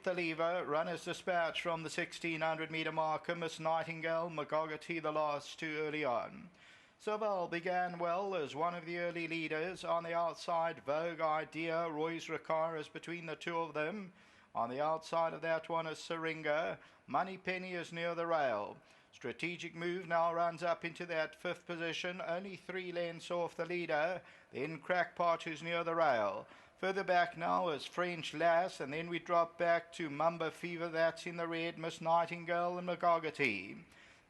the lever. Runners dispatched from the 1600-metre marker. Miss Nightingale, McGoggerty the last two early on. Seville began well as one of the early leaders. On the outside, Vogue Idea, Roy's Ricard is between the two of them. On the outside of that one is Syringa. Money Penny is near the rail. Strategic Move now runs up into that fifth position, only 3 lengths off the leader. Then Crackpot, who's near the rail. Further back now is French Lass, and then we drop back to Mamba Fever, that's in the red, Miss Nightingale and McGoggerty.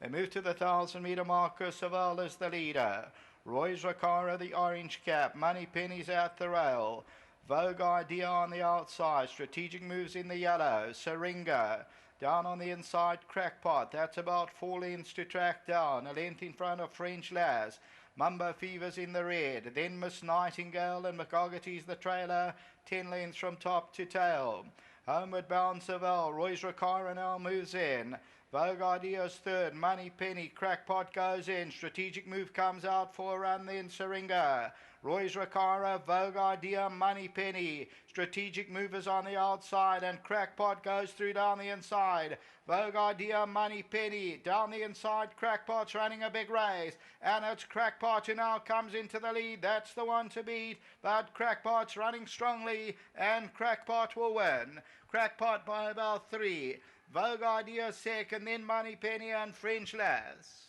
They move to the 1000-metre marker. Seville is the leader. Roy's Ricard, the orange cap. Money Penny's at the rail. Vogue Idea on the outside. Strategic Moves in the yellow. Syringa. Down on the inside, Crackpot. That's about 4 lengths to track down. A length in front of French Lass. Mumbo Fever's in the red. Then Miss Nightingale and McGoggerty's the trailer. 10 lengths from top to tail. Homeward bound Seville. Roy's Ricard now moves in. Vogue Idea's third. Money Penny. Crackpot goes in. Strategic Move comes out for a run. Then Syringa. Roy's Ricard, Vogue Idea, Money Penny. Strategic Move is on the outside, and Crackpot goes through down the inside. Vogue Idea, Money Penny. Down the inside, Crackpot's running a big race. And it's Crackpot who now comes into the lead. That's the one to beat. But Crackpot's running strongly, and Crackpot will win. Crackpot by about 3. Vogue Idea second, then Money Penny and French Lass.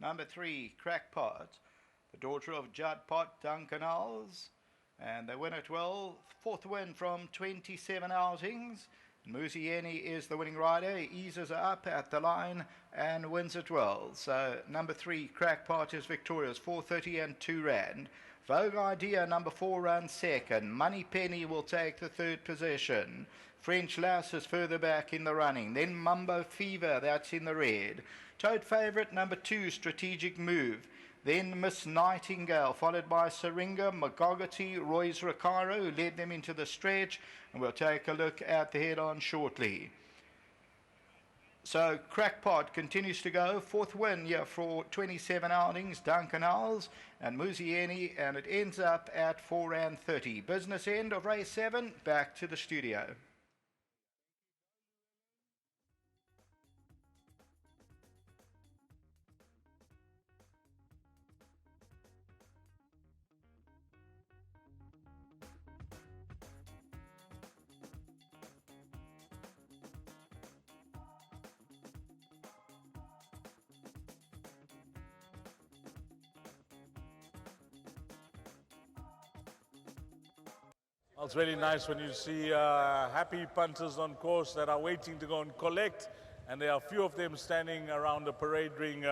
Number 3, Crackpot, the daughter of Judd Pot, Duncan Alls, and they win it well. 4th win from 27 outings. Musieni is the winning rider. He eases up at the line and wins it well. So number 3, Crackpot, is victorious, 4:30 and 2 rand. Vogue Idea, number 4, runs second. Money Penny will take the 3rd position. French Lass is further back in the running. Then Mumbo Fever, that's in the red. Tote favourite, number 2, Strategic Move. Then Miss Nightingale, followed by Syringa, McGoggerty, Roy's Ricard, who led them into the stretch. And we'll take a look at the head-on shortly. So Crackpot continues to go. 4th win here for 27 outings, Duncan Alls and Musieni, and it ends up at 4:30. Business end of race 7, back to the studio. Well, it's really nice when you see happy punters on course that are waiting to go and collect, and there are a few of them standing around the parade ring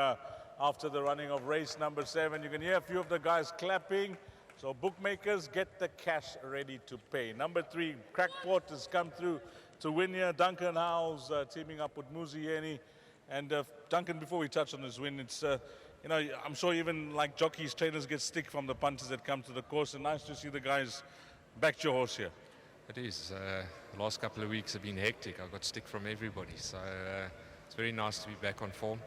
after the running of race number 7. You can hear a few of the guys clapping, so bookmakers, get the cash ready to pay. Number 3, Crackpot, has come through to win here. Duncan Howes teaming up with Musieni. And Duncan, before we touch on this win, it's, you know, I'm sure even like jockeys, trainers get stick from the punters that come to the course, and nice to see the guys back your horse here. It is. The last couple of weeks have been hectic. I've got stick from everybody. So it's very nice to be back on form.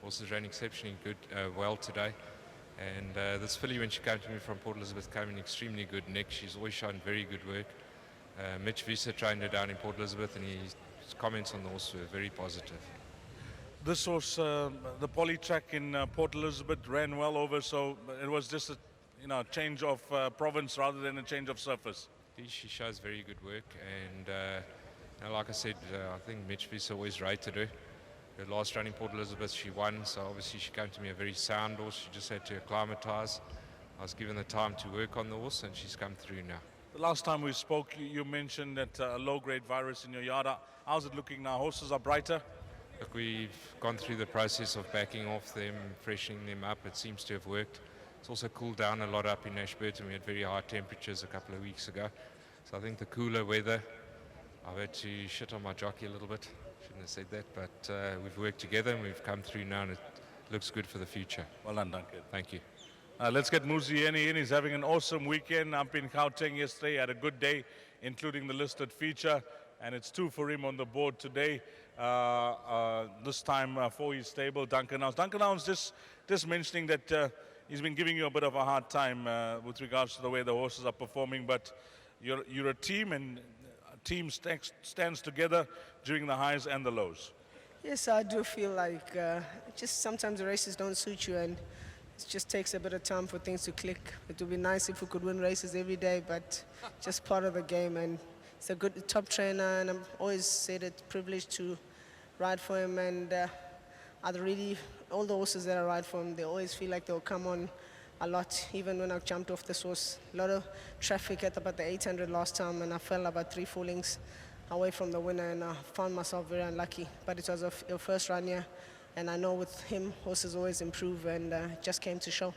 Horses ran exceptionally good, well today. And this filly, when she came to me from Port Elizabeth, came in extremely good nick. She's always shown very good work. Mitch Visa trained her down in Port Elizabeth, and his comments on the horse were very positive. This horse, the poly track in Port Elizabeth, ran well over, so it was just a change of province rather than a change of surface. She shows very good work, and like I said, I think Mitch Visa always rated her. Her last run in Port Elizabeth, she won, so obviously she came to me a very sound horse. She just had to acclimatise. I was given the time to work on the horse, and she's come through now. The last time we spoke, you mentioned that a low-grade virus in your yard. How's it looking now? Horses are brighter? Look, we've gone through the process of backing off them, freshening them up. It seems to have worked. It's also cooled down a lot up in Ashburton. We had very high temperatures a couple of weeks ago. So I think the cooler weather, I've had to shit on my jockey a little bit. Shouldn't have said that, but we've worked together and we've come through now, and it looks good for the future. Well done, Duncan. Thank you. Let's get Musieni in. He's having an awesome weekend up in Gauteng yesterday. Had a good day, including the listed feature. and it's 2 for him on the board today. This time for his stable, Duncan House. Duncan House just mentioning that he's been giving you a bit of a hard time with regards to the way the horses are performing, but you're a team, and a team stands together during the highs and the lows. Yes, I do feel like just sometimes the races don't suit you, and it just takes a bit of time for things to click. It would be nice if we could win races every day, but just part of the game. And he's a good top trainer, and I'm always said it's privileged to ride for him. And all the horses that I ride for him, they always feel like they'll come on a lot. Even when I jumped off this horse, a lot of traffic at about the 800 last time, and I fell about 3-4 lengths away from the winner, and I found myself very unlucky. But it was a first run here, and I know with him, horses always improve, and just came to show.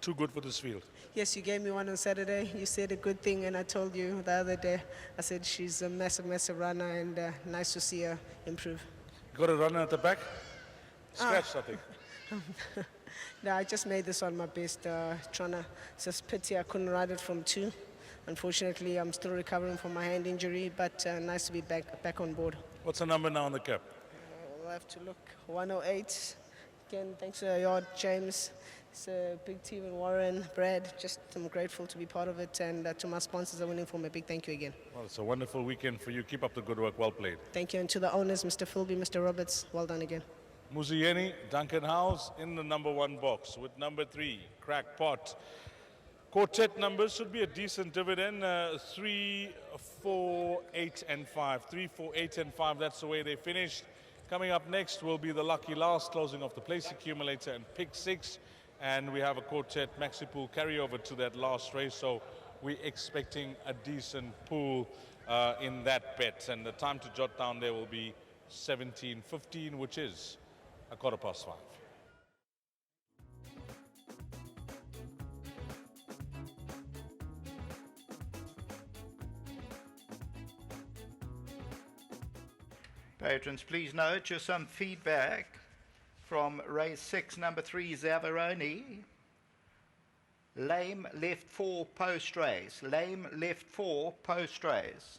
Too good for this field. Yes, you gave me one on Saturday. You said a good thing, and I told you the other day, I said she's a massive, massive runner, and nice to see her improve. You got a runner at the back? Scratch something. No, I just made this one my best, trying to, it's just pity I couldn't ride it from 2. Unfortunately, I'm still recovering from my hand injury, but nice to be back on board. What's the number now on the cap? I'll have to look. 108. Again, thanks to your yard, James. It's a big team, and Warren, Brad. Just I'm grateful to be part of it, and to my sponsors are winning for me. A big thank you again. Well, it's a wonderful weekend for you. Keep up the good work. Well played. Thank you, and to the owners, Mr. Philby, Mr. Roberts, well done again. Muzieni, Duncan House in the number 1 box with number 3, Crackpot. Quartet numbers should be a decent dividend, 3, 4, 8, and 5. 3, 4, 8, and 5, that's the way they finished. Coming up next will be the lucky last, closing off the place accumulator and pick 6. And we have a quartet maxi pool carryover to that last race, so we're expecting a decent pool in that bet. And the time to jot down there will be 17:15, which is 5:15. Patrons, please note just some feedback from race 6, number 3, Zavaroni. Lame left 4 post race. Lame left 4 post race.